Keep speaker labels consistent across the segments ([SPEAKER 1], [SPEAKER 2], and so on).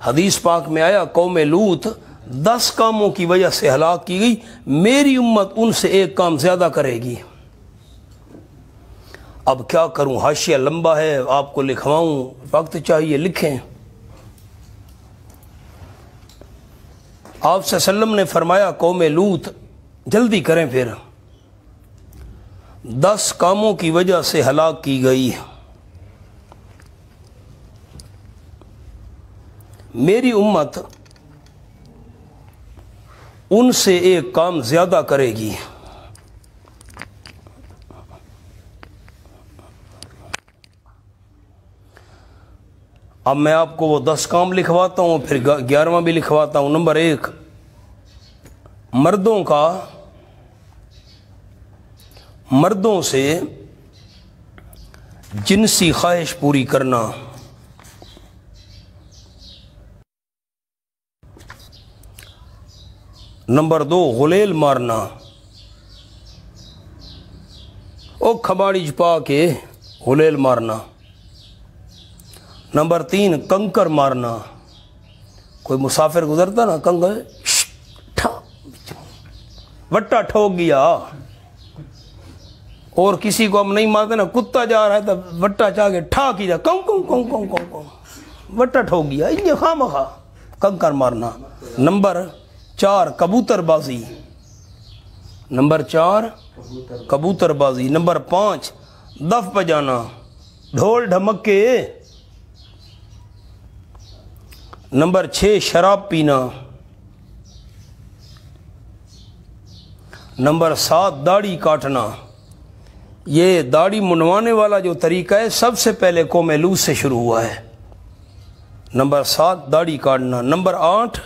[SPEAKER 1] حدیث پاک میں آیا قوم لوط 10 کاموں کی وجہ سے ہلاک کی گئی، میری امت ان سے ایک کام زیادہ کرے گی۔ اب کیا کروں، حاشیہ لمبا ہے، آپ کو لکھواؤں، وقت چاہیے، لکھیں۔ آپ صلی اللہ علیہ وسلم نے فرمایا قوم لوط جلدی کریں، پھر 10 کاموں کی وجہ سے ہلاک کی گئی، میری امت ان سے ایک کام زیادہ کرے گی۔ اب میں آپ کو وہ 10 کام لکھواتا ہوں، پھر 11واں بھی لکھواتا ہوں۔ نمبر 1، مردوں سے جنسی خواہش پوری کرنا۔ نمبر 2، غلیل مارنا، او کھباڑی چپا کے غلیل مارنا۔ نمبر 3، کنکر مارنا، کوئی مسافر گزرتا نا، کنکر وٹا ٹھوک گیا، اور کسی کو ہم نہیں مارتے نا، کتا جا رہا ہے تو وٹا چاہ کے ٹھا کی جا، کوں کوں کوں کوں کوں کوں، وٹا ٹھوک گیا، یہ خواہ مخواہ کنکر مارنا۔ نمبر 4، کبوتر بازی۔ نمبر 4، کبوتر بازی۔ نمبر 5، دف بجانا، ڈھول ڈھمکے۔ نمبر 6، شراب پینا۔ نمبر 7، داڑھی کاٹنا۔ یہ داڑھی منڈوانے والا جو طریقہ ہے سب سے پہلے قوم لوط سے شروع ہوا ہے۔ نمبر 7، داڑھی کاٹنا۔ نمبر 8،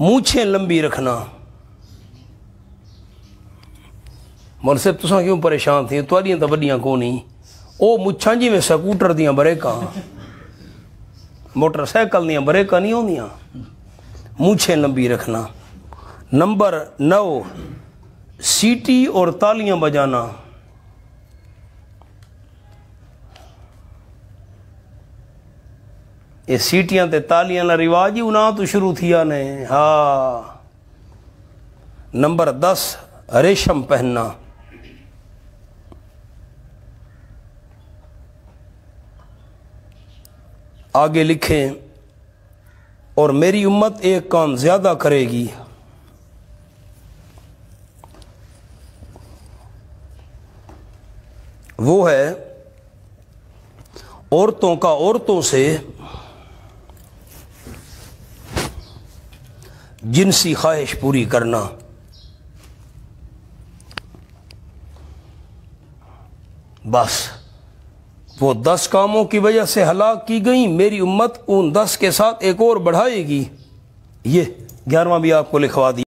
[SPEAKER 1] مونچھیں لمبی رکھنا۔ مول صاحب تساں کیوں پریشان تھی، تواڈیاں تو وڈیاں کو نہیں، او مچھاں جی میں سکوٹر دیاں بریکاں، موٹر سائیکل دیاں بریکاں نہیں ہوندیاں، مونچھیں لمبی رکھنا۔ نمبر 9، سیٹی اور تالیاں بجانا۔ یہ سیٹیاں تے تالیاں نہ رواج ہی انہاں تو شروع تھیا نے، ہاں۔ نمبر 10، ریشم پہننا۔ آگے لکھیں، اور میری امت ایک کام زیادہ کرے گی، وہ ہے عورتوں کا عورتوں سے جنسی خواہش پوری کرنا۔ بس وہ 10 کاموں کی وجہ سے ہلاک کی گئی، میری امت ان 10 کے ساتھ ایک اور بڑھائے گی۔ یہ 11واں بھی آپ کو لکھوا دیا۔